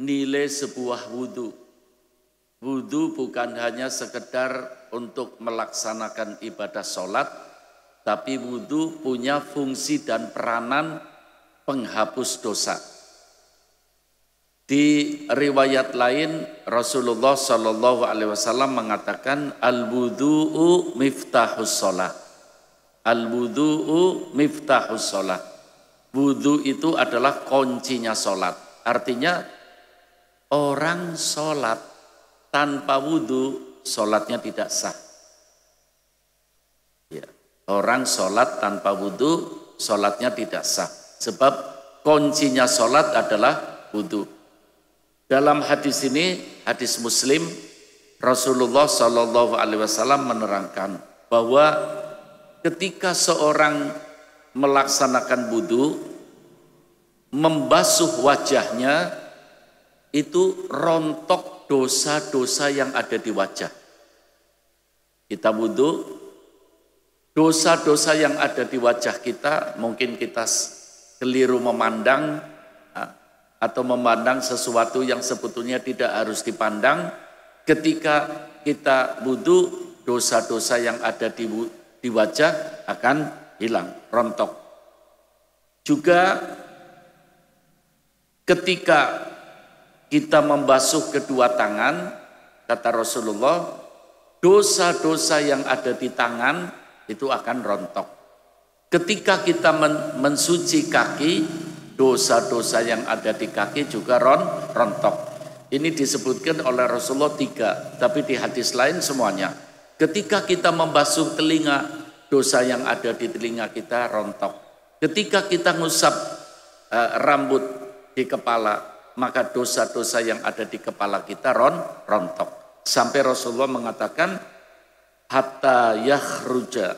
nilai sebuah wudhu. Wudhu bukan hanya sekedar untuk melaksanakan ibadah sholat, tapi wudhu punya fungsi dan peranan penghapus dosa. Di riwayat lain Rasulullah Shallallahu Alaihi Wasallam mengatakan al-wudhu'u miftahus sholat. Al-wudhu'u miftahus sholat. Wudhu itu adalah kuncinya sholat. Artinya orang sholat tanpa wudhu sholatnya tidak sah. Ya. Orang sholat tanpa wudhu sholatnya tidak sah. Sebab kuncinya sholat adalah wudhu. Dalam hadis ini, hadis Muslim, Rasulullah Shallallahu Alaihi Wasallam menerangkan bahwa ketika seorang melaksanakan wudhu, membasuh wajahnya, itu rontok dosa-dosa yang ada di wajah. Kita wudhu, dosa-dosa yang ada di wajah kita, mungkin kita keliru memandang, atau memandang sesuatu yang sebetulnya tidak harus dipandang. Ketika kita wudhu, dosa-dosa yang ada di wajah akan hilang, rontok. Juga ketika kita membasuh kedua tangan, kata Rasulullah, dosa-dosa yang ada di tangan itu akan rontok. Ketika kita mensuci kaki, dosa-dosa yang ada di kaki juga rontok. Ini disebutkan oleh Rasulullah 3, tapi di hadis lain semuanya. Ketika kita membasuh telinga, dosa yang ada di telinga kita rontok. Ketika kita ngusap rambut di kepala, maka dosa-dosa yang ada di kepala kita rontok. Sampai Rasulullah mengatakan, hatta yakhruja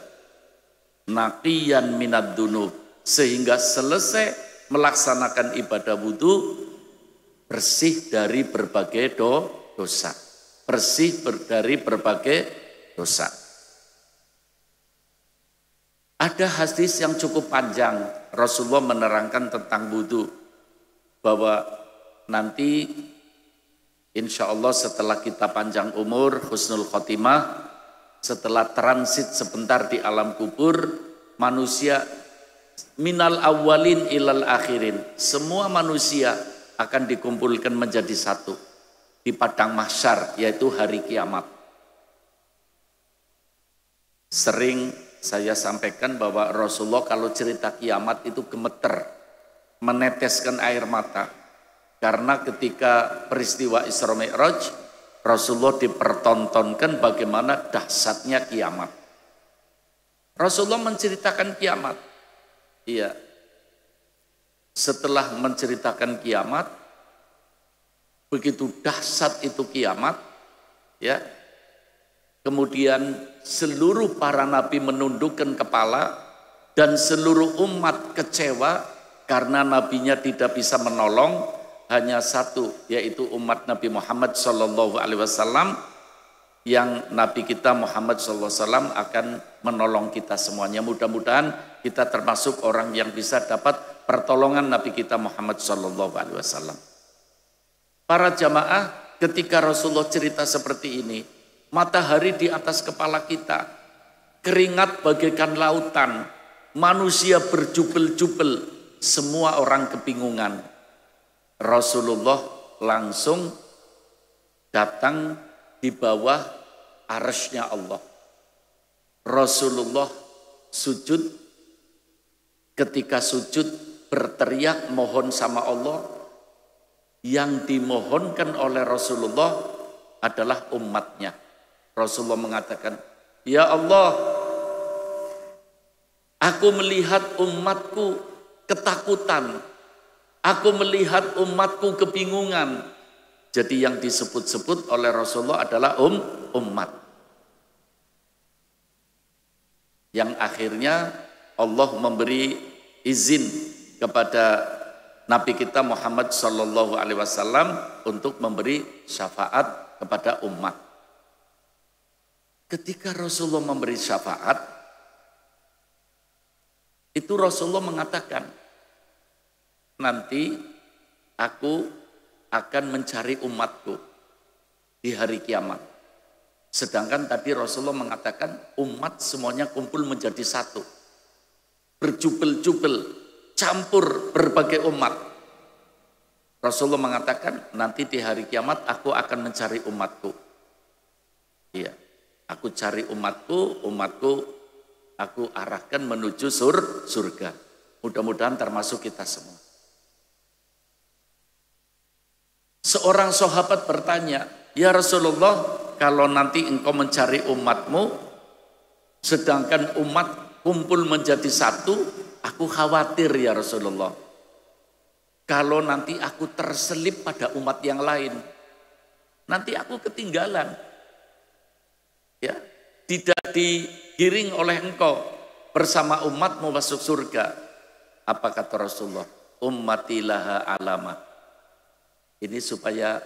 naqiyan minad dunub, sehingga selesai melaksanakan ibadah wudhu, bersih dari berbagai dosa. Bersih dari berbagai dosa. Ada hadis yang cukup panjang, Rasulullah menerangkan tentang wudhu, bahwa nanti insya Allah setelah kita panjang umur, husnul khotimah, setelah transit sebentar di alam kubur, manusia minal awalin ilal akhirin, semua manusia akan dikumpulkan menjadi satu di padang mahsyar, yaitu hari kiamat. Sering saya sampaikan bahwa Rasulullah kalau cerita kiamat itu gemeter, meneteskan air mata, karena ketika peristiwa Isra Mi'raj, Rasulullah dipertontonkan bagaimana dahsyatnya kiamat. Rasulullah menceritakan kiamat. Iya. Setelah menceritakan kiamat, begitu dahsyat itu kiamat, ya. Kemudian seluruh para nabi menundukkan kepala dan seluruh umat kecewa karena nabinya tidak bisa menolong, hanya satu, yaitu umat Nabi Muhammad SAW, yang Nabi kita Muhammad SAW akan menolong kita semuanya. Mudah-mudahan kita termasuk orang yang bisa dapat pertolongan Nabi kita Muhammad SAW. Para jamaah, ketika Rasulullah cerita seperti ini, matahari di atas kepala kita, keringat bagaikan lautan, manusia berjubel-jubel, semua orang kebingungan. Rasulullah langsung datang di bawah arsy-Nya Allah. Rasulullah sujud, ketika sujud berteriak mohon sama Allah. Yang dimohonkan oleh Rasulullah adalah umatnya. Rasulullah mengatakan, ya Allah, aku melihat umatku ketakutan, aku melihat umatku kebingungan. Jadi yang disebut-sebut oleh Rasulullah adalah umat. Yang akhirnya Allah memberi izin kepada Nabi kita Muhammad SAW untuk memberi syafaat kepada umat. Ketika Rasulullah memberi syafaat, itu Rasulullah mengatakan, nanti aku akan mencari umatku di hari kiamat. Sedangkan tadi Rasulullah mengatakan umat semuanya kumpul menjadi satu. Berjubel-jubel, campur berbagai umat. Rasulullah mengatakan nanti di hari kiamat aku akan mencari umatku. Iya, aku cari umatku aku arahkan menuju surga. Mudah-mudahan termasuk kita semua. Seorang sahabat bertanya, ya Rasulullah, kalau nanti engkau mencari umatmu, sedangkan umat kumpul menjadi satu, aku khawatir ya Rasulullah. Kalau nanti aku terselip pada umat yang lain, nanti aku ketinggalan. Ya, tidak digiring oleh engkau bersama umatmu masuk surga. Apa kata Rasulullah? Ummati laha alama. Ini supaya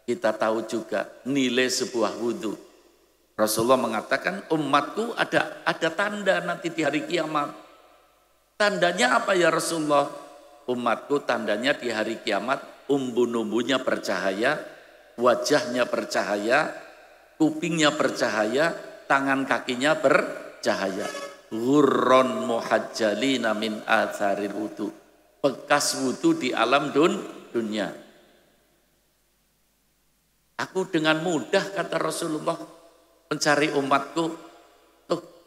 kita tahu juga nilai sebuah wudhu. Rasulullah mengatakan umatku ada tanda nanti di hari kiamat. Tandanya apa ya Rasulullah? Umatku tandanya di hari kiamat umbu-umbunya bercahaya, wajahnya bercahaya, kupingnya bercahaya, tangan kakinya bercahaya. Ghurron muhajjalina min atharil wudu. Bekas wudu di alam dunia. Aku dengan mudah kata Rasulullah mencari umatku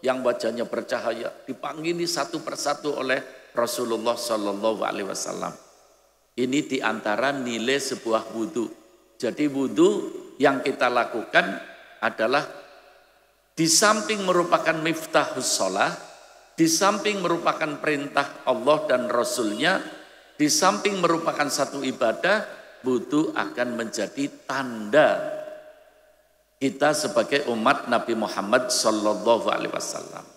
yang wajahnya bercahaya dipanggili satu persatu oleh Rasulullah Shallallahu Alaihi Wasallam. Ini diantara nilai sebuah wudhu. Jadi wudhu yang kita lakukan adalah di samping merupakan miftahus sholah, di samping merupakan perintah Allah dan Rasulnya, di samping merupakan satu ibadah, wudhu akan menjadi tanda kita sebagai umat Nabi Muhammad Sallallahu Alaihi Wasallam.